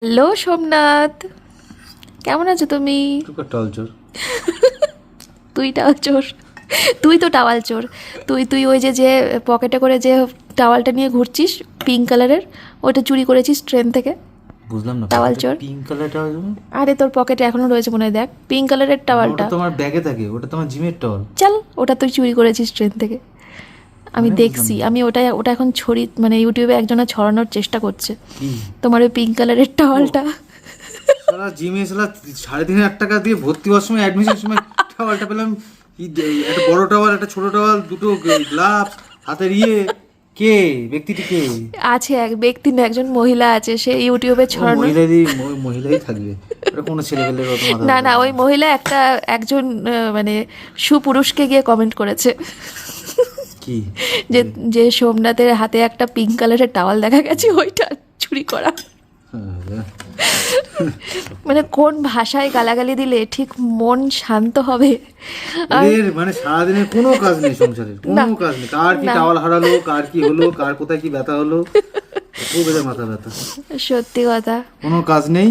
Hello Somnath, কেমন আছো তুমি? টাল চোর। তুই টাওয়াল চোর? তুই তো টাওয়াল চোর। তুই তুই ওই যে যে পকেটে করে যে টাওয়ালটা নিয়ে ঘুরছিস পিঙ্ক কালারের, ওটা চুরি করেছিস ট্রেন থেকে। বুঝলাম না, টাওয়াল চোর। Pink colour towel. আরে তোর পকেটে এখনো রয়েছে মনে হয়, দেখ পিঙ্ক কালারের টাওয়ালটা। ওটা তোমার ব্যাগে থাকে, ওটা তোমার জিমের টাওয়াল। চল, ওটা তুই চুরি করেছিস ট্রেন থেকে। আমি মানে দেখছি, আমি ওটা এখন মানে ইউটিউবে একজনা ছড়ানোর চেষ্টা করছে কি তোমার ওই পিঙ্ক কালারের টাওয়ালটা। সারা জিমে সারা 3,500 টাকা দিয়ে ভর্তি হওয়ার সময় অ্যাডমিশন সময় টাওয়ালটা পেলাম। কি একটা বড় টাওয়াল, একটা ছোট টাওয়াল, দুটো গ্লাভস, হাতের কে ব্যক্তিটি কে? আছে এক ব্যক্তি না, একজন মহিলা আছে, সে ইউটিউবে ছড়ানো। মহিলাই থাকবে, ওটা কোনো ছেলেপেলের অত মাথা না না, ওই মহিলা একজন মানে সুপুরুষকে গিয়ে কমেন্ট করেছে কি যে যে সোমনাথের হাতে একটা পিঙ্ক কালারের টাওয়াল দেখা গেছে, ওইটা চুরি করা। মানে কোন ভাষায় গালাগালি দিলে ঠিক মন শান্ত হবে? এর মানে সারাদিনে কোনো কাজ নেই, সংসারের কোনো কাজ নেই। কার কি টাওয়াল হারালো, কার কি হলো, কার কোথায় কি ব্যথা হলো, ও বেজার মাথা ব্যথা। সত্যি কথা, কোনো কাজ নেই,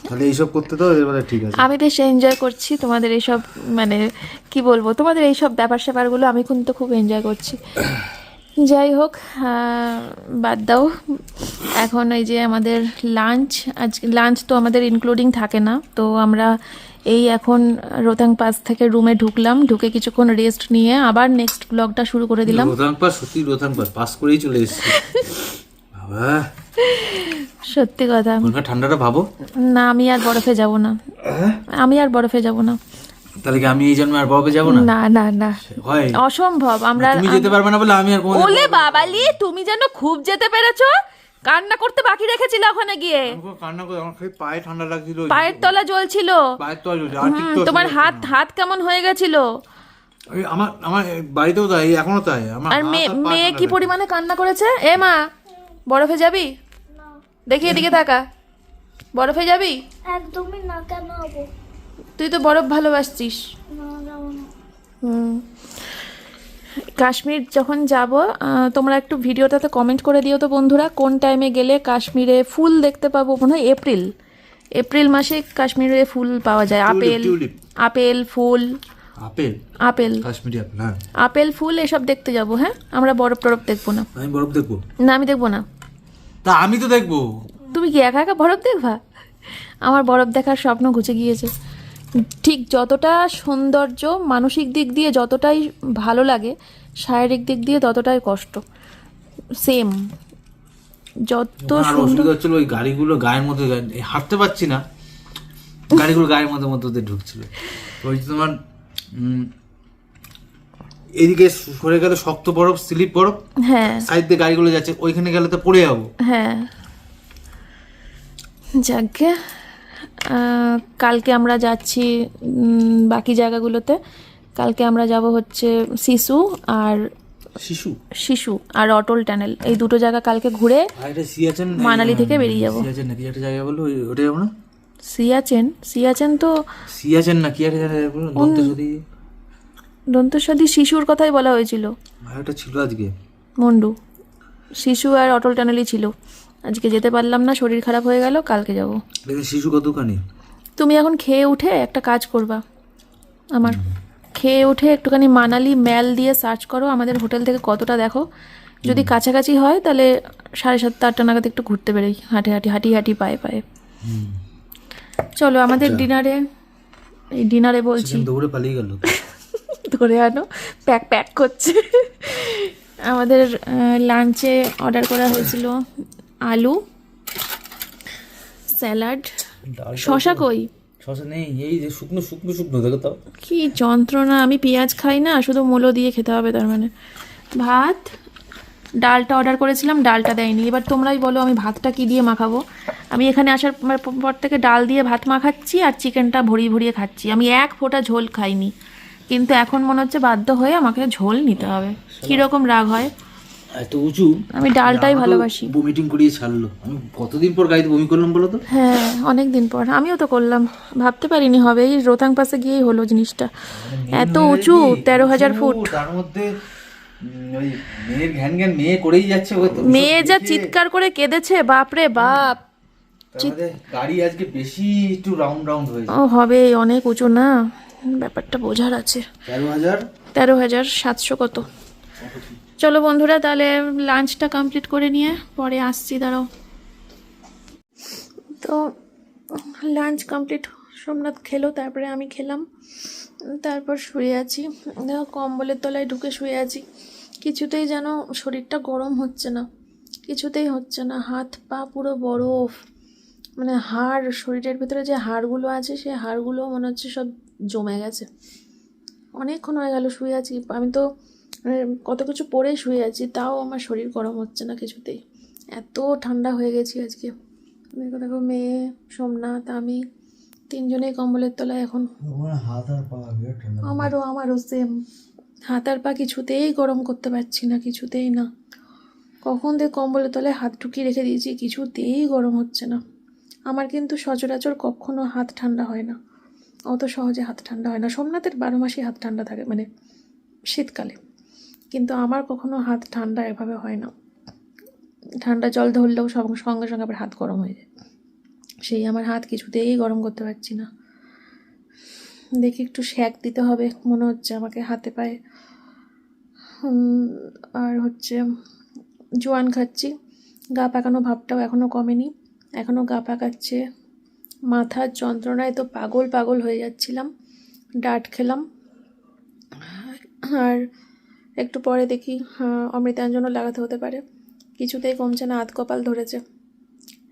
তাহলে এইসব করতে দাও, এবারে ঠিক আছে। আমি বেশ এনজয় করছি তোমাদের এইসব, মানে কি বলবো, তোমাদের এইসব ব্যাপার স্যাপারগুলো আমি কিন্তু খুব এনজয় করছি। যাই হোক, বাদ দাও। এখন এই যে আমাদের লাঞ্চ, আজকে লাঞ্চ তো আমাদের ইনক্লুডিং থাকে না, তো আমরা এই এখন রোহতাং পাস থেকে রুমে ঢুকলাম, ঢুকে কিছুক্ষণ রেস্ট নিয়ে আবার নেক্সট ব্লগটা শুরু করে দিলাম। রোহতাং পাস, সত্যি রোহতাং পাস করেই চলে এসেছি বাবা। সত্যি কথা। ওখানকার ঠান্ডাটা ভাবো না, আমি আর বরফে যাব না, আমি আর বরফে যাব না। তাহলে কি আমি এই জন্মে আর বরফে যাবো না? না না না, হয় অসম্ভব। আমরা তুমি যেতে পারবে না বলে আমি আর কোনোদিন ওলে বাবালি, তুমি যেন খুব যেতে পেরেছো, কান্না করতে বাকি রেখেছিল ওখানে গিয়ে। কান্না করে আমার খালি পায়ে ঠান্ডা লাগছিল, পায়ের তলা জ্বলছিল, পায়ের তলা জ্বলছে, আর ঠিক তো তোমার হাত হাত কেমন হয়ে গেছিল। ওই আমার আমার বাড়িতেও তাই, এখনো তাই। আমার আর হাত আর পা মেয়ে ঠান্ডা কি লাগে। পরিমাণে কান্না করেছে। এ মা, বরফে যাবি? দেখি এদিকে তাকা, বরফে যাবি? একদমই না, কেন হবো? তুই তো বরফ ভালোবাসছিস। না, যাবো না। হুম। কাশ্মীর যখন যাব, তোমরা একটু ভিডিওটাতে কমেন্ট করে দিও তো বন্ধুরা, কোন টাইমে গেলে কাশ্মীরে ফুল দেখতে পাবো। মনে হয় এপ্রিল মাসে কাশ্মীরে ফুল পাওয়া যায়। টিউলিপ। আপেল ফুল, আপেল কাশ্মীরি আপেল, হ্যাঁ। আপেল ফুল এসব দেখতে যাব। হ্যাঁ, আমরা বরফ টরফ দেখবো না। আমি বরফ দেখবো? না, আমি দেখবো না। তা আমি তো দেখবো। তুমি কি একা একা বরফ দেখবা? আমার বরফ দেখার স্বপ্ন ঘুচে গিয়েছে। ঠিক যতটা সৌন্দর্য মানসিক দিক দিয়ে যতটাই ভালো লাগে, শারীরিক দিক দিয়ে ততটাই কষ্ট। সেম। যত আর সুন্দর। অসুবিধা হচ্ছিল ওই গাড়িগুলো গায়ের মধ্যে, হাঁটতে পারছি না, গাড়িগুলো গায়ের মধ্যে মধ্যে ঢুকছিল। ওই যে তোমার এদিকে সরে গেলে শক্ত বরফ, স্লিপ বরফ, হ্যাঁ সাইড দিয়ে গাড়িগুলো যাচ্ছে, ওইখানে গেলে তো পড়ে যাবো। হ্যাঁ, যাকে কালকে আমরা যাচ্ছি বাকি জায়গাগুলোতে। কালকে আমরা যাব হচ্ছে শিশু আর অটল টানেল, এই দুটো জায়গা কালকে ঘুরে আর এটা সিয়াচেন, মানালি থেকে বেরিয়ে যাব। সিয়াচেন নাকি একটা জায়গা বললো, ওটা যাবো না? সিয়াচেন তো সিয়াচেন না কি একটা জায়গা বললো, দন্তস্বাদী শিশুর কথাই বলা হয়েছিল। ওটা ছিল আজকে মন্ডু, শিশু আর অটল টানেলই ছিল। আজকে যেতে পারলাম না, শরীর খারাপ হয়ে গেল, কালকে যাব। শিশু কতখানি? তুমি এখন খেয়ে উঠে একটা কাজ করবা, আমার খেয়ে উঠে একটুখানি মানালি ম্যাল দিয়ে সার্চ করো আমাদের হোটেল থেকে কতটা, দেখো যদি কাছাকাছি হয় তাহলে 7:30-8টা নাগাদ একটু ঘুরতে বেরোই, হাঁটি পায়ে। চলো আমাদের ডিনারে বলছি, দৌড়ে পালিয়ে গেল। ধরে আনো, প্যাক করছে। আমাদের লাঞ্চে অর্ডার করা হয়েছিল আলু, স্যালাড, শশা কই? শশা নেই, এই যে শুকনো শুকনো শুকনো দেখো তো কি যন্ত্রণা, আমি পেঁয়াজ খাই না, শুধু মূলো দিয়ে খেতে হবে তার মানে। ভাত, ডালটা অর্ডার করেছিলাম, ডালটা দেয়নি। এবার তোমরাই বলো আমি ভাতটা কি দিয়ে মাখাবো। আমি এখানে আসার পর থেকে ডাল দিয়ে ভাত মাখাচ্ছি আর চিকেনটা ভরিয়ে খাচ্ছি। আমি এক ফোঁটা ঝোল খাইনি, কিন্তু এখন মনে হচ্ছে বাধ্য হয়ে আমাকে ঝোল নিতে হবে। কীরকম রাগ হয়, এত উঁচু। আমি ডালটাই ভালোবাসি। বমিটিং করিয়ে ছাড়লো। আমি কতদিন পর গাড়িতে বমি করলাম বলো তো? হ্যাঁ, অনেক দিন পর আমিও তো করলাম, ভাবতে পারিনি হবে। এই রোহতাং পাসে গিয়েই হলো জিনিসটা। এত উঁচু, 13,000 ফুট। তার মধ্যে ওই মেয়ের ঘ্যান মেয়ে করেই যাচ্ছে। মেয়ে যা চিৎকার করে কেঁদেছে, বাপরে বাপ। আমাদের গাড়ি আজকে বেশি একটু রাউন্ড হয়েছে। ও হবে, অনেক উঁচু না, ব্যাপারটা বোঝার আছে। 13,000 13,700 কত। চলো বন্ধুরা, তাহলে লাঞ্চটা কমপ্লিট করে নিয়ে পরে আসছি, দাঁড়াও। তো লাঞ্চ কমপ্লিট, সোমনাথ খেলো, তারপরে আমি খেলাম, তারপর শুয়ে আছি। দেখো কম্বলের তলায় ঢুকে শুয়ে আছি, কিছুতেই যেন শরীরটা গরম হচ্ছে না, কিছুতেই হচ্ছে না। হাত পা পুরো বরফ, মানে হাড়, শরীরের ভিতরে যে হাড়গুলো আছে সেই হাড়গুলো মনে হচ্ছে সব জমে গেছে। অনেকক্ষণ হয়ে গেল শুয়ে আছি, আমি তো মানে কত কিছু পরেই শুয়ে আছি, তাও আমার শরীর গরম হচ্ছে না কিছুতেই, এত ঠান্ডা হয়ে গেছি আজকে। দেখো দেখো, মেয়ে, সোমনাথ, আমি তিনজনেই কম্বলের তলায় এখন। হাত আর পা ঠান্ডা। আমারও সেম, হাত আর পা কিছুতেই গরম করতে পারছি না, কিছুতেই না। কখন দিয়ে কম্বলের তলায় হাত ঢুকিয়ে রেখে দিয়েছি, কিছুতেই গরম হচ্ছে না। আমার কিন্তু সচরাচর কখনো হাত ঠান্ডা হয় না, অত সহজে হাত ঠান্ডা হয় না। সোমনাথের 12 মাসই হাত ঠান্ডা থাকে, মানে শীতকালে, কিন্তু আমার কখনো হাত ঠান্ডা এভাবে হয় না। ঠান্ডা জল ধরলেও সঙ্গে সঙ্গে আবার হাত গরম হয়ে যায়, সেই আমার হাত কিছুতেই গরম করতে পারছি না। দেখি একটু শ্যাক দিতে হবে মনে হচ্ছে আমাকে হাতে পায়ে। আর হচ্ছে জোয়ান খাচ্ছি, গা পাকানো ভাবটাও এখনও কমেনি, এখনও গা পাকাচ্ছে। মাথার যন্ত্রণায় তো পাগল পাগল হয়ে যাচ্ছিলাম, ডাট খেলাম। আর একটু পরে দেখি অমৃতাঞ্জনও লাগাতে হতে পারে, কিছুতেই কমছে না, আধ কপাল ধরেছে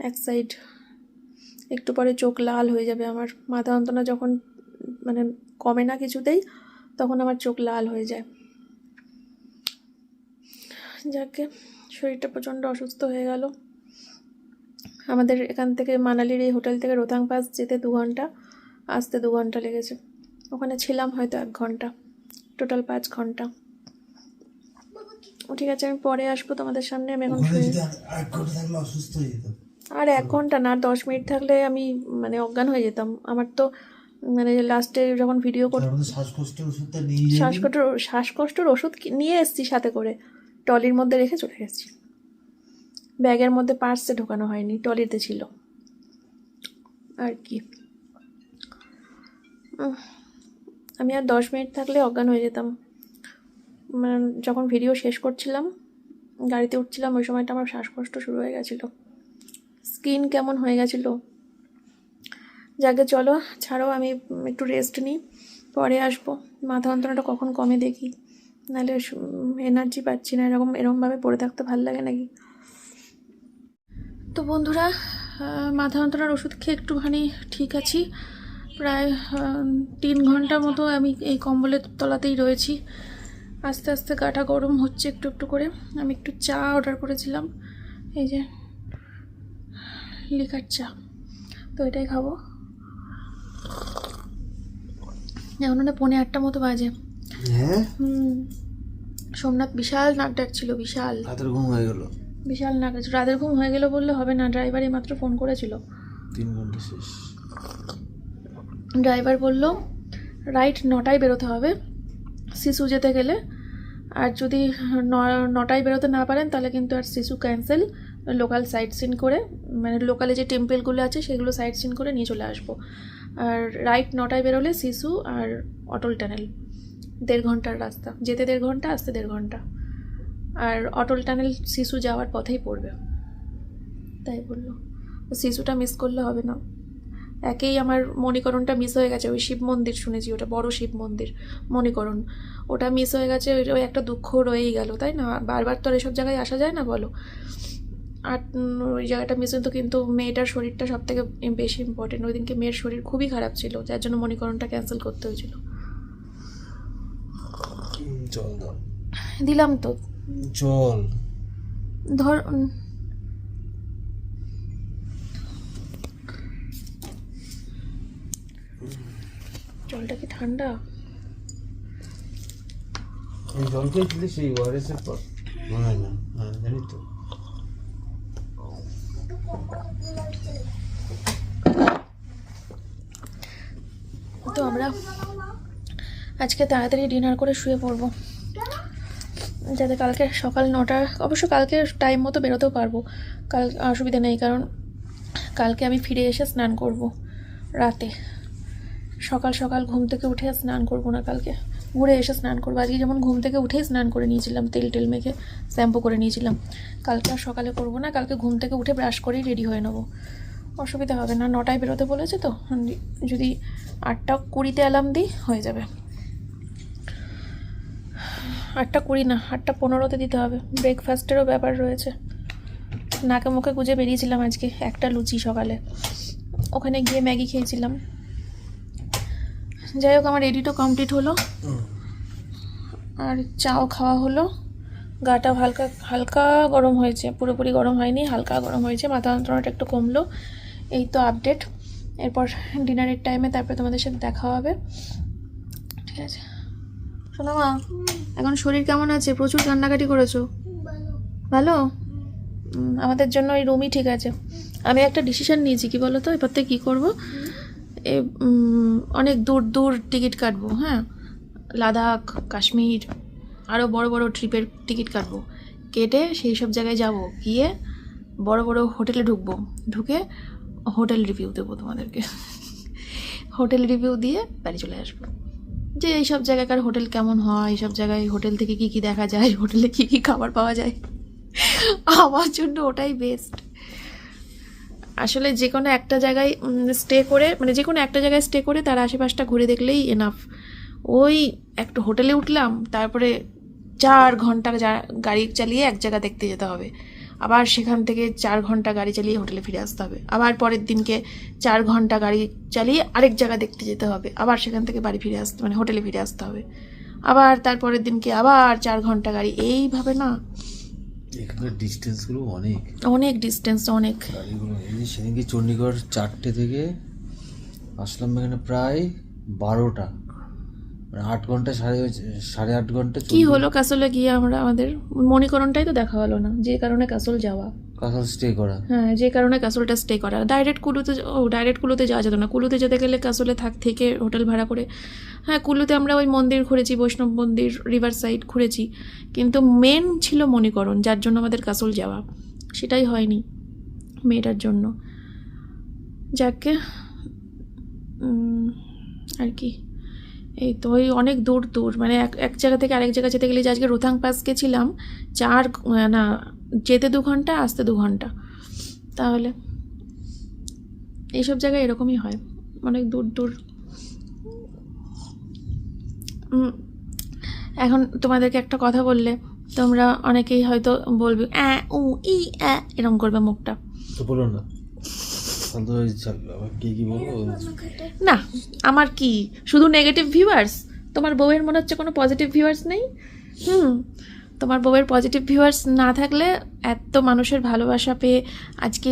এক সাইড। একটু পরে চোখ লাল হয়ে যাবে আমার, মাথা যন্ত্রণা যখন মানে কমে না কিছুতেই, তখন আমার চোখ লাল হয়ে যায়। যাকে শরীরটা প্রচণ্ড অসুস্থ হয়ে গেল। আমাদের এখান থেকে মানালির এই হোটেল থেকে রোহতাং পাস যেতে 2 ঘন্টা, আসতে 2 ঘন্টা লেগেছে। ওখানে ছিলাম হয়তো 1 ঘন্টা, টোটাল 5 ঘন্টা। ঠিক আছে, আমি পরে আসবো তোমাদের সামনে। আমি এখন আর 1 ঘন্টা না, 10 মিনিট থাকলে আমি মানে অজ্ঞান হয়ে যেতাম। আমার তো মানে লাস্টে যখন ভিডিও শ্বাসকষ্টের ওষুধ নিয়ে এসেছি সাথে করে, টলির মধ্যে রেখে চলে গেছি, ব্যাগের মধ্যে পার্সে ঢোকানো হয়নি, টলিতে ছিল আর কি। আমি আর 10 মিনিট থাকলে অজ্ঞান হয়ে যেতাম। মানে যখন ভিডিও শেষ করছিলাম, গাড়িতে উঠছিলাম, ওই সময়টা আমার শ্বাসকষ্ট শুরু হয়ে গেছিলো, স্কিন কেমন হয়ে গেছিলো। যাকে চলো ছাড়ো, আমি একটু রেস্ট নিই, পরে আসবো। মাথা যন্ত্রণাটা কখন কমে দেখি, নাহলে এনার্জি পাচ্ছি না, এরকমভাবে পড়ে থাকতে ভালো লাগে নাকি। তো বন্ধুরা, মাথা যন্ত্রণার ওষুধ খেয়ে একটুখানি ঠিক আছি, প্রায় 3 ঘন্টা মতো আমি এই কম্বলের তলাতেই রয়েছি। আস্তে আস্তে গাটা গরম হচ্ছে একটু একটু করে। আমি একটু চা অর্ডার করেছিলাম, এই যে লিকার চা, তো এটাই খাবো। এখন 8:45 মতো বাজে। হ্যাঁ, সোমনাথ বিশাল নাক ডাকছিল, বিশাল রাতের ঘুম হয়ে গেল, বিশাল নাক ডাকছিল। রাতের ঘুম হয়ে গেল বললে হবে না, ড্রাইভার মাত্র ফোন করেছিল, 3 ঘন্টা শেষ। ড্রাইভার বলল রাইট 9টায় বেরোতে হবে শিশু যেতে গেলে, আর যদি 9টায় বেরোতে না পারেন তাহলে কিন্তু আর শিশু ক্যান্সেল, লোকাল সাইট সিন করে, মানে লোকালে যে টেম্পেলগুলো আছে সেগুলো সাইট সিন করে নিয়ে চলে আসবো। আর রাইট 9টায় বেরোলে শিশু আর অটল টানেল, 1.5 ঘন্টার রাস্তা, যেতে 1.5 ঘন্টা, আসতে 1.5 ঘন্টা। আর অটল টানেল শিশু যাওয়ার পথেই পড়বে, তাই বললো। শিশুটা মিস করলে হবে না, একেই আমার মণিকরণটা মিস হয়ে গেছে, ওই শিব মন্দির শুনেছি, ওটা বড় শিব মন্দির মণিকরণ, ওটা মিস হয়ে গেছে, ওই একটা দুঃখ রয়েই গেল, তাই না? বারবার তো আর এসব জায়গায় আসা যায় না বলো। আর ওই জায়গাটা মিস হতো, কিন্তু মেয়েটার শরীরটা সব থেকে বেশি ইম্পর্টেন্ট। ওই দিনকে মেয়ের শরীর খুবই খারাপ ছিল, যার জন্য মণিকরণটা ক্যান্সেল করতে হয়েছিল। চল দাও, দিলাম তো, চল ধর। জলটা কি ঠান্ডা? এই জল খেয়েছিলি সেই ওআরএস এর পর? মনে হয় না, হ্যাঁ জানি তো। তো আমরা আজকে তাড়াতাড়ি ডিনার করে শুয়ে পড়বো, যাতে কালকে সকাল 9টা, অবশ্য কালকে টাইম মতো বেরোতেও পারবো, কাল অসুবিধা নেই, কারণ কালকে আমি ফিরে এসে স্নান করব রাতে, সকাল সকাল ঘুম থেকে উঠে স্নান করব না, কালকে ঘুরে এসে স্নান করবো। আজকে যেমন ঘুম থেকে উঠেই স্নান করে নিয়েছিলাম, তেল টেল মেখে শ্যাম্পু করে নিয়েছিলাম, কালকে আর সকালে করবো না, কালকে ঘুম থেকে উঠে ব্রাশ করেই রেডি হয়ে নেবো, অসুবিধা হবে না। 9টায় বেরোতে বলেছে তো, যদি 8:20 অ্যালার্ম দিই হয়ে যাবে। 8:20 না, 8:15 দিতে হবে, ব্রেকফাস্টেরও ব্যাপার রয়েছে। নাকে মুখে গুজে বেরিয়েছিলাম আজকে, একটা লুচি সকালে, ওখানে গিয়ে ম্যাগি খেয়েছিলাম। যাই হোক, আমার এডিটও কমপ্লিট হলো, আর চাও খাওয়া হলো। গাটা হালকা হালকা গরম হয়েছে, পুরোপুরি গরম হয়নি, হালকা গরম হয়েছে, মাথা যন্ত্রণাটা একটু কমলো। এই তো আপডেট। এরপর ডিনারের টাইমে তারপরে তোমাদের সাথে দেখা হবে, ঠিক আছে? শোনো মা, এখন শরীর কেমন আছে? প্রচুর কান্নাকাটি করেছো, ভালো। ভালো? আমাদের জন্য এই রুমই ঠিক আছে। আমি একটা ডিসিশন নিয়েছি, কি বলো তো, এবার থেকে কী করবো, অনেক দূর দূর টিকিট কাটবো, হ্যাঁ, লাদাখ, কাশ্মীর, আরও বড় বড় ট্রিপের টিকিট কাটবো, কেটে সেই সব জায়গায় যাব, গিয়ে বড় বড় হোটেলে ঢুকবো, ঢুকে হোটেল রিভিউ দেবো তোমাদেরকে, হোটেল রিভিউ দিয়ে বাড়ি চলে আসবো, যে এইসব জায়গাকার হোটেল কেমন হয়, এইসব জায়গায় হোটেল থেকে কী কী দেখা যায়, হোটেলে কী কী খাবার পাওয়া যায়। আমার জন্য ওটাই বেস্ট। আসলে যে কোনো একটা জায়গায় স্টে করে, মানে যে কোনো একটা জায়গায় স্টে করে তার আশেপাশটা ঘুরে দেখলেই এনাফ। ওই একটা হোটেলে উঠলাম, তারপরে 4 ঘন্টা গাড়ি চালিয়ে এক জায়গা দেখতে যেতে হবে, আবার সেখান থেকে 4 ঘন্টা গাড়ি চালিয়ে হোটেলে ফিরে আসতে হবে, আবার পরের দিনকে 4 ঘন্টা গাড়ি চালিয়ে আরেক জায়গা দেখতে যেতে হবে, আবার সেখান থেকে বাড়ি ফিরে আসতে, মানে হোটেলে ফিরে আসতে হবে, আবার তারপরের দিনকে আবার 4 ঘন্টা গাড়ি, এইভাবে না। এখানকার ডিস্টেন্সগুলো অনেক, অনেক ডিস্টেন্স, অনেক। গাড়িগুলো সেদিনকে চণ্ডীগড় 4টে থেকে আসলাম এখানে প্রায় 12টা, মানে 8 ঘন্টা, সাড়ে 8 ঘন্টা। কি হলো কাসলে গিয়ে আমাদের মণিকরণটাই তো দেখা হলো না, যে কারণে কাসল যাওয়া, কাসাল স্টে করা। হ্যাঁ, যে কারণে কাসলটা স্টে করা। ডাইরেক্ট কুলুতে যাওয়া যেত না, কুলুতে যেতে গেলে কাসলে থেকে হোটেল ভাড়া করে, হ্যাঁ, কুলুতে আমরা ওই মন্দির ঘুরেছি, বৈষ্ণব মন্দির, রিভার সাইড ঘুরেছি, কিন্তু মেন ছিল মণিকরণ, যার জন্য আমাদের কাসল যাওয়া, সেটাই হয়নি মেয়েটার জন্য। যাকে আর কি, এই তো ওই অনেক দূর দূর, মানে এক জায়গা থেকে আরেক জায়গা যেতে গেলে, যে আজকে রোথাং পাস গেছিলাম, যেতে 2 ঘন্টা, আসতে 2 ঘন্টা, তাহলে এইসব জায়গায় এরকমই হয়, অনেক দূর দূর। এখন তোমাদেরকে একটা কথা বললে তোমরা অনেকেই হয়তো বলবে এরকম করবে মুখটা, তো বলো না, কি বলবো না, আমার কি শুধু নেগেটিভ ভিউয়ার্স? তোমার বউয়ের মনে হচ্ছে কোনো পজিটিভ ভিউয়ার্স নেই? তোমার বউয়ের পজিটিভ ভিউয়ার্স না থাকলে এত মানুষের ভালোবাসা পেয়ে আজকে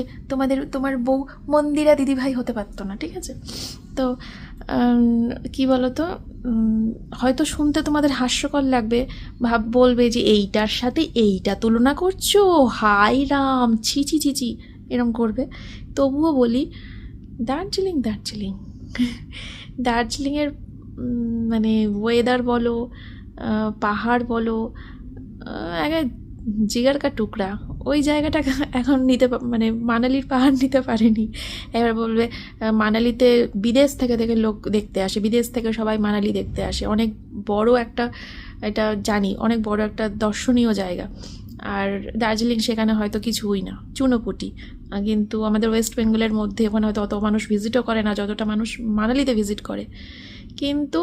তোমার বউ মন্দিরা দিদিভাই হতে পারতো না, ঠিক আছে? তো কি বলো তো, হয়তো শুনতে তোমাদের হাস্যকর লাগবে, বলবে যে এইটার সাথে এইটা তুলনা করছো, হাই রাম, ছি ছি ছি ছি, এরম করবে। তবুও বলি, দার্জিলিংয়ের মানে ওয়েদার বলো, পাহাড় বলো, জিগার কা টুকরা। ওই জায়গাটা এখন মানে মানালির পাহাড় নিতে পারেনি। এবার বলবে মানালিতে বিদেশ থেকে লোক দেখতে আসে, বিদেশ থেকে সবাই মানালি দেখতে আসে, অনেক বড় একটা, এটা জানি, অনেক বড় একটা দর্শনীয় জায়গা। আর দার্জিলিং সেখানে হয়তো কিছুই না, চুনোপুটি। কিন্তু আমাদের ওয়েস্ট বেঙ্গলের মধ্যে ওখানে হয়তো অত মানুষ ভিজিটও করে না যতটা মানুষ মানালিতে ভিজিট করে। কিন্তু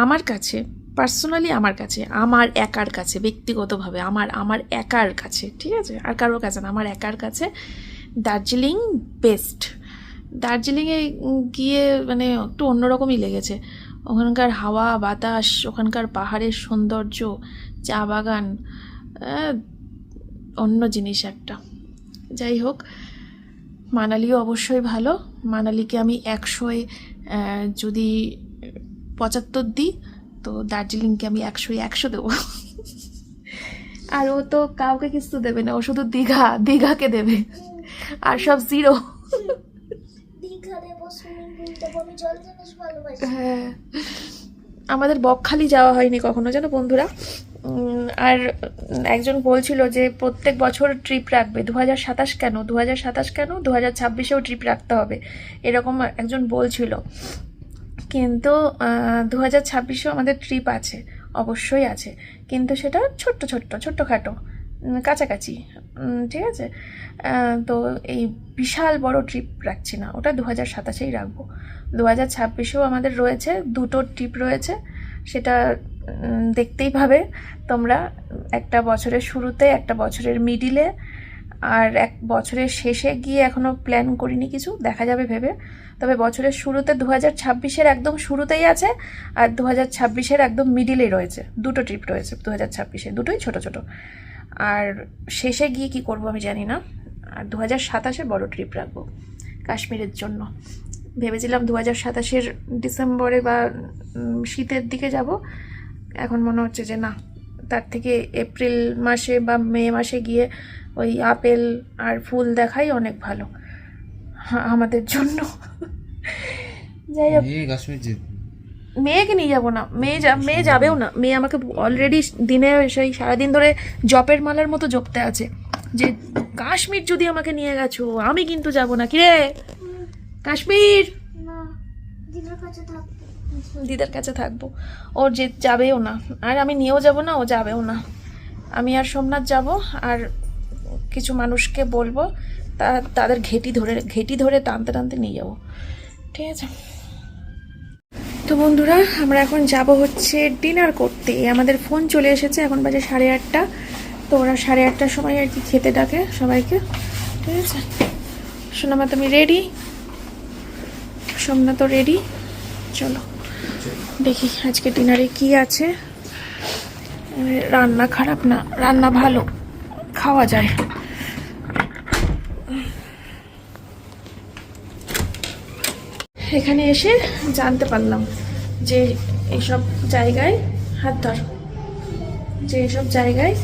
আমার কাছে পার্সোনালি, আমার একার কাছে, ব্যক্তিগতভাবে আমার একার কাছে, ঠিক আছে, আর কারোর কাছে না, আমার একার কাছে দার্জিলিং বেস্ট। দার্জিলিংয়ে গিয়ে মানে একটু অন্যরকমই লেগেছে। ওখানকার হাওয়া বাতাস, ওখানকার পাহাড়ের সৌন্দর্য, চা বাগান, অন্য জিনিস একটা। যাই হোক, মানালিও অবশ্যই ভালো। মানালিকে আমি 100-এ যদি 75 দিই, তো দার্জিলিংকে আমি 100-এ 100 দেবো। আর ও তো কাউকে কিছু দেবে না, ও শুধু দীঘাকে দেবে, আর সব 0। দীঘা দেবো, সুইমিং পুল দেবো, আমি জল জিনিস ভালোবাসি। হ্যাঁ, আমাদের বকখালি যাওয়া হয়নি কখনো, জানো বন্ধুরা। আর একজন বলছিল যে প্রত্যেক বছর ট্রিপ রাখবে, 2027 কেন, 2027 কেন, 2026-এও ট্রিপ রাখতে হবে, এরকম একজন বলছিল। কিন্তু 2026-এও আমাদের ট্রিপ আছে, অবশ্যই আছে, কিন্তু সেটা ছোট্টখাটো, কাছাকাছি, ঠিক আছে। তো এই বিশাল বড় ট্রিপ রাখছি না, ওটা 2027-এই রাখবো। 2026-এও আমাদের রয়েছে, দুটো ট্রিপ রয়েছে, সেটা দেখতেই পাবে তোমরা, একটা বছরের শুরুতে, একটা বছরের মিডিলে, আর এক বছরের শেষে গিয়ে এখনও প্ল্যান করিনি কিছু, দেখা যাবে ভেবে। তবে বছরের শুরুতে 2026-এর একদম শুরুতেই আছে, আর 2026-এর একদম মিডিলেই রয়েছে, দুটো ট্রিপ রয়েছে 2026-এ, দুটোই ছোট। আর শেষে গিয়ে কি করব আমি জানি না। আর 2027-এ বড় ট্রিপ রাখবো কাশ্মীরের জন্য। ভেবেছিলাম 2027-এর ডিসেম্বরে বা শীতের দিকে যাব, এখন মনে হচ্ছে যে না, তার থেকে এপ্রিল মাসে বা মে মাসে গিয়ে ওই আপেল আর ফুল দেখাই অনেক ভালো আমাদের জন্য। যাই হোক, কাশ্মীর যে মেয়েকে নিয়ে যাবো না, মেয়ে যাবেও না। মেয়ে আমাকে অলরেডি দিনে সেই সারাদিন ধরে জপের মালার মতো জপতে আছে যে কাশ্মীর যদি আমাকে নিয়ে গেছো, আমি কিন্তু যাব না। কিরে কাশ্মীর, না, দিদার কাছে থাকবো। দিদার কাছে থাকবো, ও যে যাবেও না, আর আমি নিয়েও যাব না, ও যাবেও না। আমি আর সোমনাথ যাব, আর কিছু মানুষকে বলবো, তাদের ঘেটি ধরে টানতে নিয়ে যাবো, ঠিক আছে। তো বন্ধুরা, আমরা এখন যাব হচ্ছে ডিনার করতে। আমাদের ফোন চলে এসেছে, এখন বাজে 8:30। তো ওরা 8:30টার সময় আর কি খেতে ডাকে সবাইকে, ঠিক আছে। সোনামা তুমি রেডি? সোমনাথ তো রেডি, চলো দেখি আজকে ডিনারে কি আছে। রান্না খারাপ না, রান্না ভালো, খাওয়া যায়। এখানে এসে জানতে পারলাম যে এইসব জায়গায়, হাত ধর, যে এইসব জায়গায়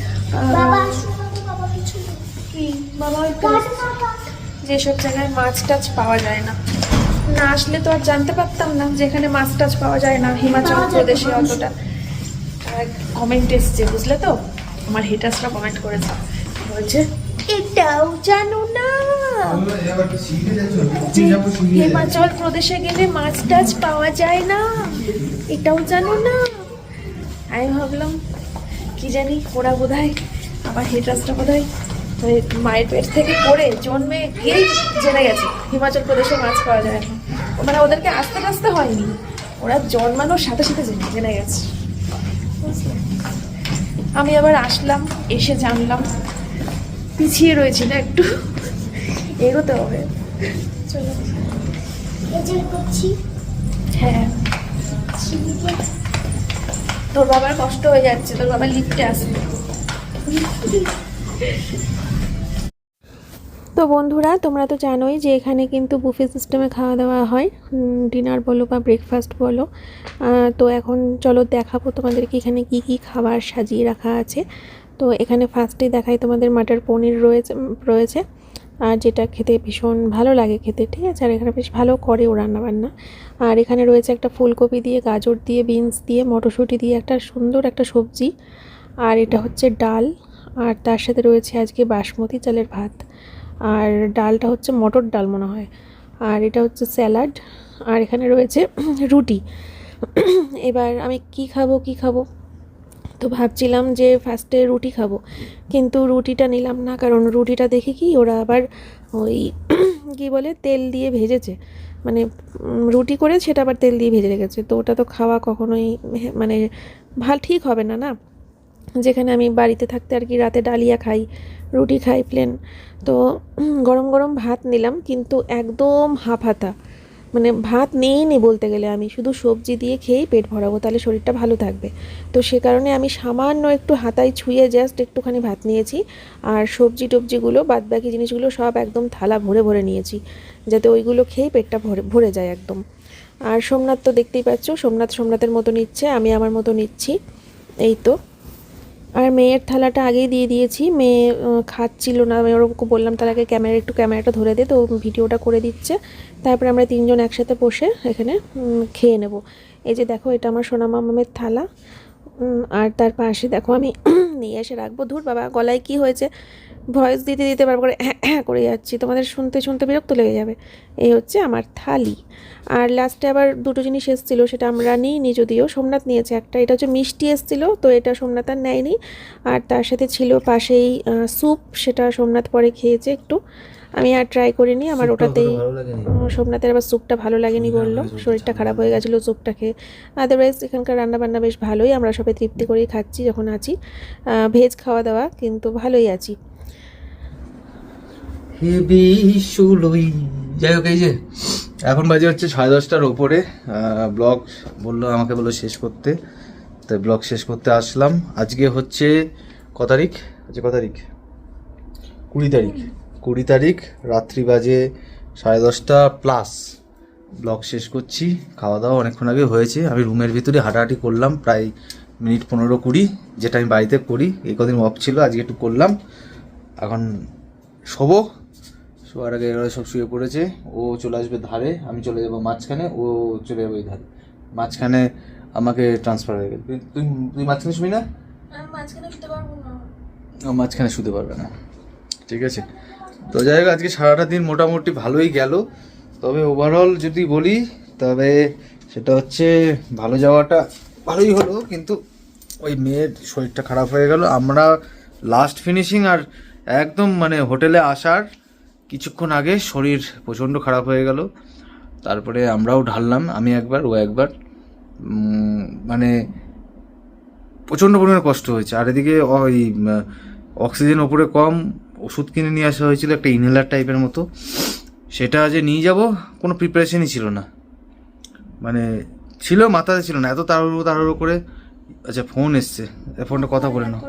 বাবা শোনো তো, বাবা কিছু কি বাবা যেসব জায়গায় মাছ টাছ পাওয়া যায় না, না আসলে তো আর জানতে পারতাম না যে এখানে মাছ টাছ পাওয়া যায় না হিমাচল প্রদেশে অতটা। কমেন্ট এসছে, বুঝলে তো, আমার হেটার্সরা কমেন্ট করেছে, বলছে এটাও জানো না যে হিমাচল প্রদেশে গেলে মাছ টাছ পাওয়া যায় না, এটাও জানো না। আমি ভাবলাম কি জানি, ওরা বোধহয় আমার হেটার্সরা বোধহয় মায়ের পেট থেকে পড়ে জন্মে গিয়েই জেনে গেছে হিমাচল প্রদেশে মাছ পাওয়া যায় না, মানে ওদেরকে আস্তে হয়নি, ওরা জন্মানোর সাথে জেনে গেছে। আমি আবার আসলাম, এসে জানলাম, পিছিয়ে রয়েছি না একটু, এগোতে হবে, চলো। এজেল করছি। হ্যাঁ, সিঁড়িতে তোর বাবার কষ্ট হয়ে যাচ্ছে, তোর বাবার লিফটে আসবে। তো বন্ধুরা, তোমরা তো জানোই যে এখানে কিন্তু বুফে সিস্টেমে খাওয়া দাওয়া হয়, ডিনার বলো বা ব্রেকফাস্ট বলো। তো এখন চলো দেখাবো তোমাদেরকে এখানে কি কি খাবার সাজিয়ে রাখা আছে। তো এখানে ফার্স্টে দেখাই তোমাদের মাটার পনির রয়েছে, আর যেটা খেতে ভীষণ ভালো লাগে খেতে, ঠিক আছে। আর এখানে বেশ ভালো করে ও রান্নাবান্না। আর এখানে রয়েছে একটা ফুলকপি দিয়ে, গাজর দিয়ে, বিনস দিয়ে, মটরশুঁটি দিয়ে একটা সুন্দর একটা সবজি। আর এটা হচ্ছে ডাল, আর তার সাথে রয়েছে আজকে বাসমতি চালের ভাত, আর ডালটা হচ্ছে মটর ডাল মনে হয়, আর এটা হচ্ছে স্যালাড, আর এখানে রয়েছে রুটি। এবার আমি কি খাবো, তো ভাবছিলাম যে ফার্স্টে রুটি খাবো, কিন্তু রুটিটা নিলাম না, কারণ রুটিটা দেখে কি ওরা আবার ওই কী বলে তেল দিয়ে ভেজেছে, মানে রুটি করে সেটা আবার তেল দিয়ে ভেজে রেখেছে, তো ওটা তো খাওয়া কখনোই মানে ঠিক হবে না, না। যেখানে আমি বাড়িতে থাকতে আর কি রাতে ডালিয়া খাই, রুটি খাই প্লেন, তো গরম গরম ভাত নিলাম, কিন্তু একদম হাফ-হাতা, মানে ভাত নিইনি বলতে গেলে, আমি শুধু সবজি দিয়ে খেয়েই পেট ভরাবো, তাহলে শরীরটা ভালো থাকবে। তো সে কারণে আমি সামান্য একটু হাতায় ছুঁয়ে জাস্ট একটুখানি ভাত নিয়েছি, আর সবজি টবজিগুলো বাদবাকি জিনিসগুলো সব একদম থালা ভরে নিয়েছি, যাতে ওইগুলো খেয়েই পেটটা ভরে যায় একদম। আর সোমনাথ তো দেখতেই পাচ্ছ, সোমনাথের মতো নিচ্ছে, আমি আমার মতো নিচ্ছি, এই তো। আর মেয়ের থালাটা আগেই দিয়ে দিয়েছি, মেয়ে খাচ্ছিল না, আমি ওরকম বললাম তার আগে ক্যামেরাটা ধরে দে, তো ভিডিওটা করে দিচ্ছে। তারপরে আমরা তিনজন একসাথে বসে এখানে খেয়ে নেব। এই যে দেখো, এটা আমার সোনা মামামের থালা, আর তার পাশে দেখো আমি নিয়ে এসে রাখবো। ধুর বাবা, গলায় কি হয়েছে, ভয়েস দিতে দিতে বারবার করে করে যাচ্ছি, তোমাদের শুনতে শুনতে বিরক্ত লেগে যাবে। এই হচ্ছে আমার থালি। আর লাস্টে আবার দুটো জিনিস এসেছিলো, সেটা আমরা নিইনি, যদিও সোমনাথ নিয়েছে একটা। এটা হচ্ছে মিষ্টি এসেছিলো, তো এটা সোমনাথ আর নেয়নি। আর তার সাথে ছিল পাশেই স্যুপ, সেটা সোমনাথ পরে খেয়েছে একটু, আমি আর ট্রাই করিনি। আমার ওটাতেই সোমনাথের আবার স্যুপটা ভালো লাগেনি বললো, শরীরটা খারাপ হয়ে গেছিলো স্যুপটা খেয়ে। আদারওয়াইজ এখানকার রান্নাবান্না বেশ ভালোই, আমরা সবাই তৃপ্তি করেই খাচ্ছি যখন আছি। ভেজ খাওয়া দাওয়া কিন্তু ভালোই আছি। হেবি সুলই। যাই হোক, এই যে এখন বাজে হচ্ছে 10:30টার ওপরে। ব্লগ আমাকে বললো শেষ করতে, তাই ব্লগ শেষ করতে আসলাম। আজকে হচ্ছে ক তারিখ? আজকে ক তারিখ? 20 তারিখ। রাত্রি বাজে 10:30 প্লাস। ব্লগ শেষ করছি। খাওয়া দাওয়া অনেকক্ষণ আগে হয়েছে। আমি রুমের ভিতরে হাঁটাহাঁটি করলাম প্রায় মিনিট 15-20, যেটা আমি বাড়িতে করি। এই কদিন অফ ছিল, আজকে একটু করলাম। এখন শোয়ার আগে এরা সব শুয়ে পড়েছে। ও চলে আসবে ধারে, আমি চলে যাবো মাঝখানে, ও চলে যাবে ওই ধারে। মাঝখানে আমাকে ট্রান্সফার হয়ে গেল। তুই মাঝখানে শুবি না? মাঝখানে শুতে পারবে না, ঠিক আছে। তো যাই হোক, আজকে সারাটা দিন মোটামুটি ভালোই গেল। তবে ওভারঅল যদি বলি, তবে সেটা হচ্ছে ভালো যাওয়াটা ভালোই হলো, কিন্তু ওই মেয়ের শরীরটা খারাপ হয়ে গেল। আমরা লাস্ট ফিনিশিং, আর একদম মানে হোটেলে আসার কিছুক্ষণ আগে শরীর প্রচণ্ড খারাপ হয়ে গেল। তারপরে আমরাও ঢাললাম, আমি একবার, ও একবার। মানে প্রচণ্ড পরিমাণে কষ্ট হয়েছে। আর এদিকে ওই অক্সিজেন ওপরে কম, ওষুধ কিনে নিয়ে আসা হয়েছিল একটা ইনহেলার টাইপের মতো, সেটা যে নিয়ে যাব কোনো প্রিপারেশনই ছিল না, মানে ছিল মাথাতে ছিল না, এত তাড়াহুড়ো করে। আচ্ছা, ফোন এসছে, ফোনটা কথা বলে নাও।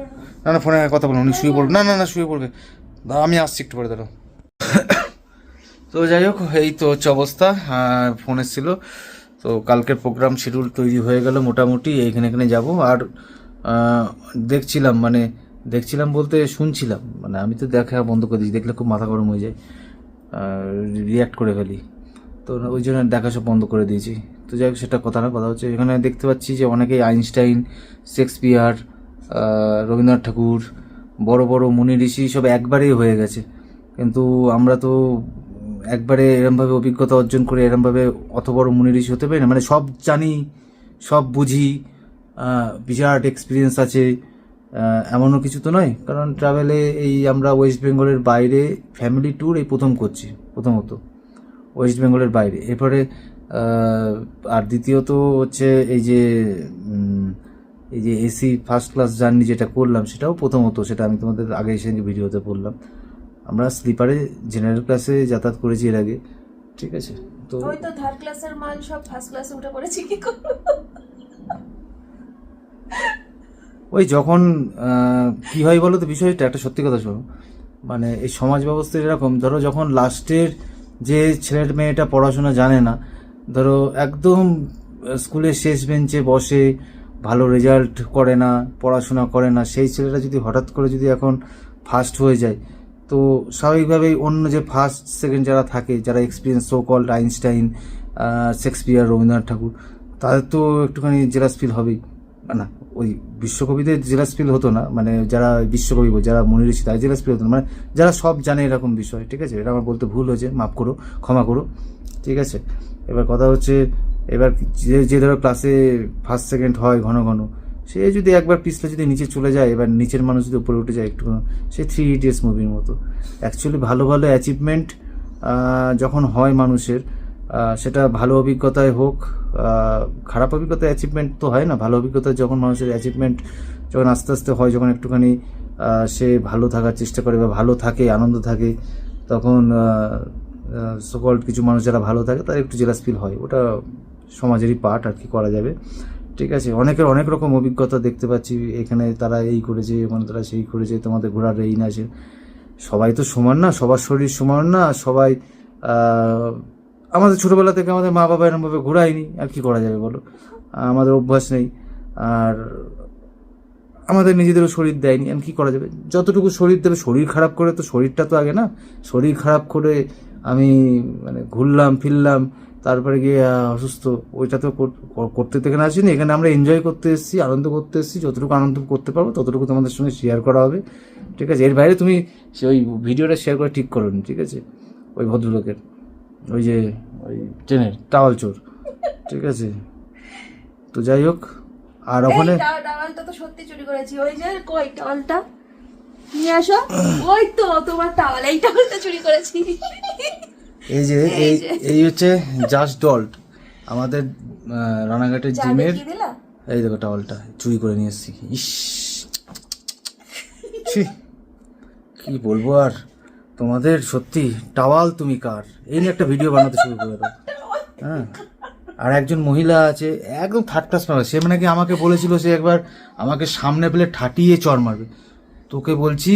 না ফোনে কথা বলো, উনি শুয়ে পড়বে। না শুয়ে পড়বে, আমি আসছি একটু পরে, দাঁড়াও। তো যাই হোক, এই তো হচ্ছে অবস্থা। ফোন এসেছিল, তো কালকের প্রোগ্রাম শিডিউল তৈরি হয়ে গেল মোটামুটি। এখানে যাব। আর দেখছিলাম বলতে শুনছিলাম, মানে আমি তো দেখা বন্ধ করে দিচ্ছি, দেখলে খুব মাথা গরম হয়ে যায়, রিয়্যাক্ট করে ফেলি, তো ওই জন্য দেখা সব বন্ধ করে দিয়েছি। তো যাই হোক, সেটা কথা হচ্ছে এখানে দেখতে পাচ্ছি যে অনেকেই আইনস্টাইন, শেক্সপিয়ার, রবীন্দ্রনাথ ঠাকুর, বড় বড় মুনি ঋষি সব একবারেই হয়ে গেছে। কিন্তু আমরা তো একবারে এরমভাবে অভিজ্ঞতা অর্জন করে এরমভাবে অত বড় মুনি ঋষি হতে পারি না। মানে সব জানি, সব বুঝি, বিরাট এক্সপিরিয়েন্স আছে, এমনও কিছু তো নয়। কারণ ট্রাভেলে এই আমরা ওয়েস্ট বেঙ্গলের বাইরে ফ্যামিলি ট্যুর এই প্রথম করছি, প্রথমত ওয়েস্ট বেঙ্গলের বাইরে। এরপরে আর দ্বিতীয়ত হচ্ছে এই যে এসি ফার্স্ট ক্লাস জার্নি যেটা করলাম, সেটাও প্রথমত, সেটা আমি তোমাদের আগে এসে ভিডিওতে বললাম। আমরা স্লিপারে জেনারেল ক্লাসে যাতায়াত করেছি এর আগে, ঠিক আছে। তো ওই তো থার্ড ক্লাসের মাল সব ফার্স্ট ক্লাসে উঠে পড়েছি, কি করব। ওই যখন কি হয় বলো তো, বিষয়টা একটা সত্যি কথা শোনো, মানে এই সমাজ ব্যবস্থা এরকম, ধরো যখন লাস্টের যে ছেলের মেয়েটা পড়াশোনা জানে না, ধরো একদম স্কুলের শেষ বেঞ্চে বসে, ভালো রেজাল্ট করে না, পড়াশোনা করে না, সেই ছেলেটা যদি হঠাৎ করে যদি এখন ফার্স্ট হয়ে যায়, তো স্বাভাবিকভাবেই অন্য যে ফার্স্ট সেকেন্ড যারা থাকে, যারা experience, so called Einstein, Shakespeare, Rabindranath Thakur, তাদের তো একটুখানি জেলাস ফিল হবেই। না, ওই বিশ্বকবিদের জেলাস ফিল হতো না, মানে যারা বিশ্বকবি, যারা মুনি ঋষি, তাদের জেলাস ফিল হতো না, মানে যারা সব জানে এরকম বিষয়, ঠিক আছে। এটা আমার বলতে ভুল হয়েছে, মাফ করো, ক্ষমা করো, ঠিক আছে। এবার কথা হচ্ছে, এবার যে ধরো ক্লাসে ফার্স্ট সেকেন্ড হয় ঘন ঘন, সে যদি একবার পিছলে যদি নিচে চলে যায়, এবার নিচের মানুষ যদি উপরে উঠে যায় একটু, সে 3 ইডিয়টস মুভির মতো। অ্যাকচুয়ালি ভালো ভালো অ্যাচিভমেন্ট যখন হয় মানুষের, সেটা ভালো অভিজ্ঞতায় হোক, খারাপ অভিজ্ঞতায় অ্যাচিভমেন্ট তো হয় না, ভালো অভিজ্ঞতায় যখন মানুষের অ্যাচিভমেন্ট যখন আস্তে আস্তে হয়, যখন একটুখানি সে ভালো থাকার চেষ্টা করে বা ভালো থাকে, আনন্দ থাকে, তখন সকল কিছু মানুষ যারা ভালো থাকে তার একটু জেলাস ফিল হয়। ওটা সমাজেরই পার্ট, আর কি করা যাবে, ঠিক আছে। অনেকের অনেক রকম অভিজ্ঞতা দেখতে পাচ্ছি, এখানে তারা এই করেছে, ওখানে তারা সেই করেছে, তোমাদের ঘোরার এই না আছে। সবাই তো সমান না, সবার শরীর সমান না, সবাই আমাদের ছোটোবেলা থেকে আমাদের মা বাবা এরমভাবে ঘোরায়নি, আর কি করা যাবে বলো, আমাদের অভ্যাস নেই। আর আমাদের নিজেদেরও শরীর দেয়নি, আমি কী করা যাবে, যতটুকু শরীর দেবে। শরীর খারাপ করে তো শরীরটা তো আগে না, শরীর খারাপ করে আমি মানে ঘুরলাম ফিরলাম তারপরে গিয়ে অসুস্থ, ওইটা তো করতে তো এখানে আসিনি। এখানে আমরা এনজয় করতে এসেছি, আনন্দ করতে এসেছি, যতটুকু আনন্দ করতে পারবো ততটুকু তোমাদের সঙ্গে শেয়ার করা হবে, ঠিক আছে। এর বাইরে তুমি ওই ভিডিওটা শেয়ার করে ঠিক করো নি, ঠিক আছে, ওই ভদ্রলোকের ওই যে ওই ট্রেনের টাওয়াল চোর, ঠিক আছে। তো যাই হোক, আর ওখানে টাওয়ালটা তো সত্যি চুরি করেছি, ওই যে কই টাওয়ালটা নিয়ে আসো, ওই তো তোমার টাওয়াল, এই টাওয়ালটা চুরি করেছি। এই যে এই হচ্ছে জাস্ট ডল্ট আমাদের রানাঘাটের জিমের, কি দিলা? এই দেখো টাওয়ালটা চুরি করে নিয়ে এসেছি। ইস ছি, কি বলবো আর তোমাদের, সত্যি টাওয়াল তুমি কার, এই নিয়ে একটা ভিডিও বানাতে শুরু করে দাও। হ্যাঁ, আর একজন মহিলা আছে একদম থার্ড ক্লাস মেম্বার, সে মানে কি আমাকে বলেছিল সে একবার আমাকে সামনে পেলে ঠাটিয়ে চড় মারবে। তোকে বলছি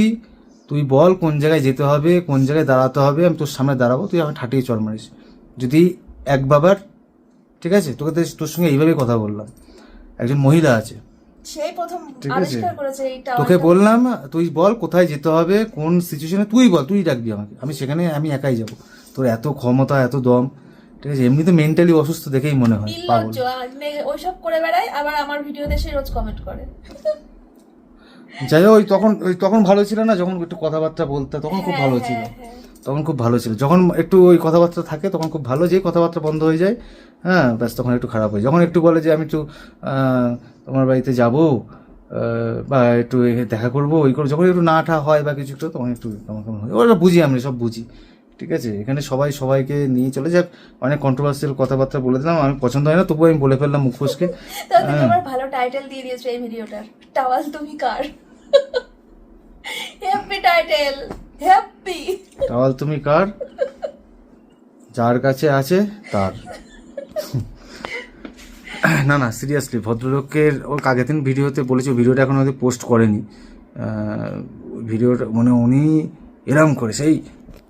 তুই বল কোন জায়গায় যেতে হবে, কোন জায়গায় দাঁড়াতে হবে, আমি তোর সামনে দাঁড়াবো, তুই আমাকে ঠাটিয়ে চড় মারিস যদি এক বাবার, ঠিক আছে। তোর সঙ্গে এইভাবেই কথা বললাম, একজন মহিলা আছে, সেই প্রথম ঠিক আছে। আবিষ্কার করেছে এই টাওয়াল। তোকে বললাম তুই বল কোথায় যেতে হবে, কোন সিচুয়েশনে, তুই বল, তুই ডাকবি আমাকে, আমি সেখানে আমি একাই যাব। তোর এত ক্ষমতা, এত দম, ঠিক আছে। এমনি তো মেন্টালি অসুস্থ দেখেই মনে হয় পাগল। নির্লজ্জ, ওইসব করে বেড়ায়, আবার আমার ভিডিওতে সে রোজ কমেন্ট করে। যাই হোক, ওই তখন ভালো ছিল না, যখন একটু কথাবার্তা বলতে তখন খুব ভালো ছিল, তখন খুব ভালো ছিল। যখন একটু ওই কথাবার্তা থাকে তখন খুব ভালো, যে কথাবার্তা বন্ধ হয়ে যায়, হ্যাঁ ব্যাস তখন একটু খারাপ হয়। যখন একটু বলে যে আমি একটু তোমার বাড়িতে যাব বা একটু দেখা করবো, ওই করবো, যখন একটু না ঠা হয় বা কিছু একটু, তখন একটু কেমন হয়, ওরা বুঝি, আমরা সব বুঝি, ঠিক আছে। এখানে সবাই সবাইকে নিয়ে চলে যাক, অনেক কন্ট্রোভার্সিয়াল কথাবার্তা বলে দিলাম, আমি পছন্দ হয় না, তবুও আমি বলে ফেললাম মুখ ফসকে। তো তুমি আমার ভালো টাইটেল দিয়ে দিয়েছো এই ভিডিওটার, টাওয়াল তুমি কার। হ্যাপি টাইটেল, হ্যাপি টাওয়াল তুমি কার, যার কাছে আছে তার। না না, সিরিয়াসলি ভদ্রলোকের ওর আগের দিন ভিডিওতে বলেছি, ভিডিওটা এখন হয়তো পোস্ট করেনি, ভিডিওটা মানে উনি এরম করে সেই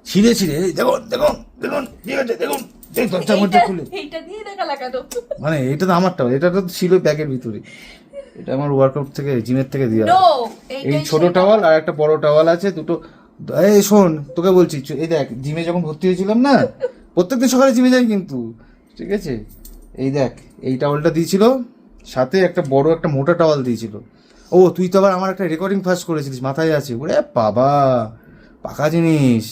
ছিঁড়ে দেখুন দেখুন দেখুন, ঠিক আছে দেখুন, সেই দরজার মধ্যে খুলে, এইটা দিয়ে দেখা লাগাতো, মানে এটা তো আমারটাও, এটা তো ছিল ব্যাগের ভিতরে, এটা আমার ওয়ার্কআউট থেকে জিমের থেকে দেওয়া। নো এই ছোট টাওয়াল আর একটা বড় টাওয়াল আছে দুটো। এই শোন, তোকে বলছি, এই দেখ জিমে যখন ভর্তি হয়েছিলাম না, প্রত্যেকদিন সকালে জিমে যাই কিন্তু, ঠিক আছে। এই দেখ এই টাওয়ালটা দিয়েছিল, সাথে একটা বড় একটা মোটা টাওয়াল দিয়েছিল। ও তুই তো আবার আমার একটা রেকর্ডিং ফার্স্ট করেছিলিস, মাথায় আছে, ওরে বাবা পাকা জিনিস,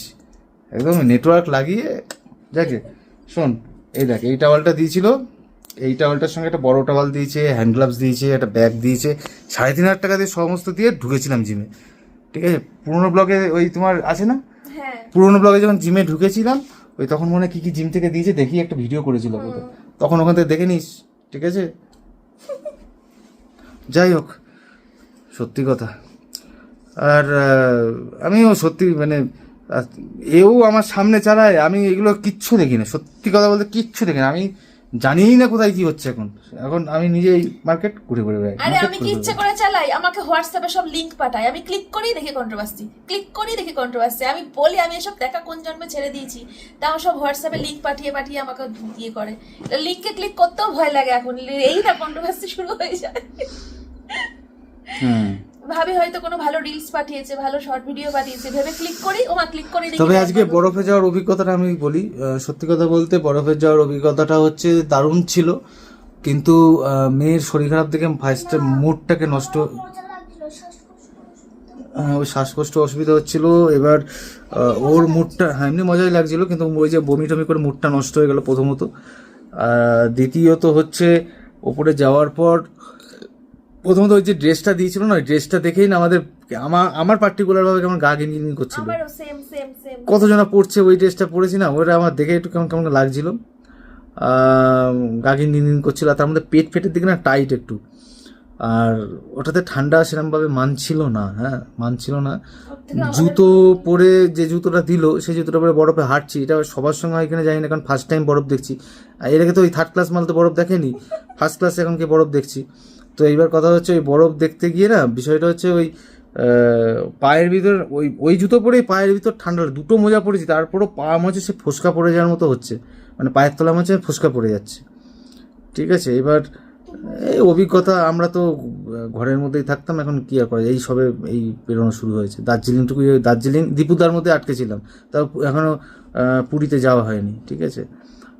একদম নেটওয়ার্ক লাগিয়ে। দেখে শোন, এই দেখ এই টাওয়ালটা দিয়েছিল, এই টাওয়ালটার সঙ্গে একটা বড় টাওয়াল দিয়েছে, হ্যান্ড গ্লাভস দিয়েছে, একটা ব্যাগ দিয়েছে, 3,500 টাকা দিয়ে সমস্ত দিয়ে ঢুকেছিলাম জিমে, ঠিক আছে। পুরোনো ব্লগে ওই তোমার আছে না, হ্যাঁ পুরোনো ব্লগে যখন জিমে ঢুকেছিলাম, ওই তখন মনে হয় কি জিম থেকে দিয়েছে দেখি, একটা ভিডিও করেছিল বোধহয়, তখন ওখান থেকে দেখে নিস, ঠিক আছে। যাই হোক, সত্যি কথা। আর আমিও সত্যি মানে এও আমার সামনে চালায়, আমি এগুলো কিচ্ছু দেখি না, সত্যি কথা বলতে কিচ্ছু দেখি না, আমি জানিই না কোথায় কি হচ্ছে এখন। আমি নিজেই মার্কেট ঘুরে ঘুরে বেড়াই। আরে আমি কি ইচ্ছে করে চালাই, আমাকে হোয়াটসঅ্যাপে সব লিংক পাঠায়, আমি ক্লিক করেই দেখি কন্ট্রোভার্সি, ক্লিক করেই দেখি কন্ট্রোভার্সি। আমি বলি আমি এসব দেখা কোন জন্মে ছেড়ে দিয়েছি, তা আমার সব হোয়াটসঅ্যাপে লিংক পাঠিয়ে পাঠিয়ে আমাকে ইয়ে করে, লিংকে ক্লিক করতেও ভয় লাগে এখন, এই না কন্ট্রোভার্সি শুরু হয়ে যায়। ভাবি হয়তো কোনো ভালো রিলস পাঠিয়েছে, ভালো শর্ট ভিডিও পাঠিয়েছে, ভেবে ক্লিক করি, ওমা ক্লিক করে দেখি। তবে আজকে বরফে যাওয়ার অভিজ্ঞতাটা আমি বলি, সত্যি কথা বলতে বরফে যাওয়ার অভিজ্ঞতাটা হচ্ছে দারুণ ছিল, কিন্তু মেয়ের শরীর খারাপ দেখে ফার্স্টে মুডটাকে নষ্ট, মজা লাগছিল, শ্বাসকষ্ট ওই শ্বাসকষ্ট অসুবিধা হচ্ছিল। এবার ওর মুডটা, হ্যাঁ এমনি মজাই লাগছিল, কিন্তু ওই যে বমি টমি করে মুডটা নষ্ট হয়ে গেল প্রথমত। দ্বিতীয়ত হচ্ছে ওপরে যাওয়ার পর প্রথমত ওই যে ড্রেসটা দিয়েছিল না, ওই ড্রেসটা দেখেই না আমার পার্টিকুলারভাবে কেমন গা ঘিনঘিন করছিল। আমারও সেম সেম সেম। কতজনা পড়ছে ওই ড্রেসটা পরেছি না, ওটা আমার দেখে একটু কেমন কেমন লাগছিল, গা ঘিনঘিন করছিল। আর তার মধ্যে পেট ফেটের দিকে না টাইট একটু, আর ওটাতে ঠান্ডা সেরকমভাবে মানছিল না, হ্যাঁ মানছিল না। জুতো পরে যে জুতোটা দিল সেই জুতোটা পরে বরফে হাঁটছি, এটা সবার সঙ্গে হয় কিনা জানি না, কারণ ফার্স্ট টাইম বরফ দেখছি। আর এর আগে তো ওই থার্ড ক্লাস মাল তো বরফ দেখেনি, ফার্স্ট ক্লাসে এখন কি বরফ দেখছি। তো এইবার কথা হচ্ছে ওই বরফ দেখতে গিয়ে না বিষয়টা হচ্ছে ওই পায়ের ভিতর ওই জুতো পরেই পায়ের ভিতর ঠান্ডা, দুটো মোজা পড়েছি, তারপরও পা মনে সে ফোসকা পড়ে যাওয়ার মতো হচ্ছে, মানে পায়ের তলা মনে ফোসকা পড়ে যাচ্ছে, ঠিক আছে। এবার এই অভিজ্ঞতা, আমরা তো ঘরের মধ্যেই থাকতাম, এখন কি আর করা যায়, এই সবে এই বেরোনো শুরু হয়েছে। দার্জিলিং দীপুদার মধ্যে আটকেছিলাম, তাও এখনও পুরীতে যাওয়া হয়নি, ঠিক আছে।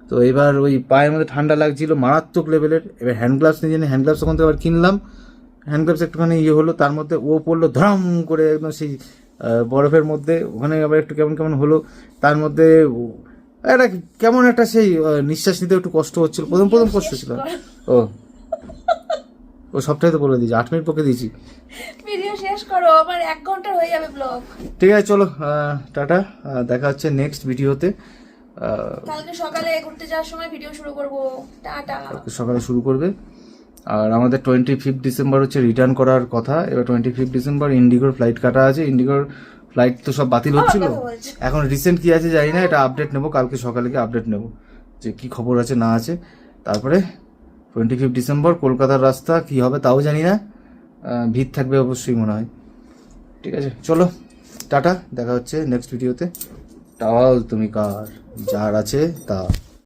তো এবার ওই পায়ের মধ্যে ঠান্ডা লাগছিল মারাত্মক লেভেলের, এবার হ্যান্ড গ্লাভস নিয়ে জানি, হ্যান্ড গ্লাভস ওখান থেকে আবার কিনলাম, হ্যান্ড গ্লাভস একটুখানি ইয়ে হলো, তার মধ্যে ও পড়লো ধরাম করে একদম সেই বরফের মধ্যে, ওখানে আবার একটু কেমন কেমন হলো, তার মধ্যে একটা কেমন একটা সেই নিঃশ্বাস নিতে একটু কষ্ট হচ্ছিল, প্রথম কষ্ট হচ্ছিল। ও সবটাই তো বলে দিয়েছি, 8 মিনিট পক্ষে দিয়েছি। ভিডিও শেষ করো, আমার 1 ঘন্টা হয়ে যাবে ব্লগ। ঠিক আছে চলো, টাটা, দেখা হচ্ছে নেক্সট ভিডিওতে। কালকে সকালে ঘুরতে যাওয়ার সময় ভিডিও শুরু করব। টাটা। কালকে সকালে শুরু করবে। আর আমাদের 25 ডিসেম্বর হচ্ছে রিটার্ন করার কথা। এবার 25 ডিসেম্বর ইন্ডিগোর ফ্লাইট কাটা আছে, ইন্ডিগোর ফ্লাইট তো সব বাতিল হচ্ছিল, এখন রিসেন্ট কি আছে জানি না, এটা আপডেট নেবো কালকে সকালে গিয়ে আপডেট নেবো যে কি খবর আছে না আছে। তারপরে 25 ডিসেম্বর কলকাতার রাস্তা কি হবে তাও জানি না, ভিড় থাকবে অবশ্যই মনে হয়। ঠিক আছে চলো, টাটা, দেখা হচ্ছে নেক্সট ভিডিওতে। টাওয়াল তুমি কার, যার আছে তা।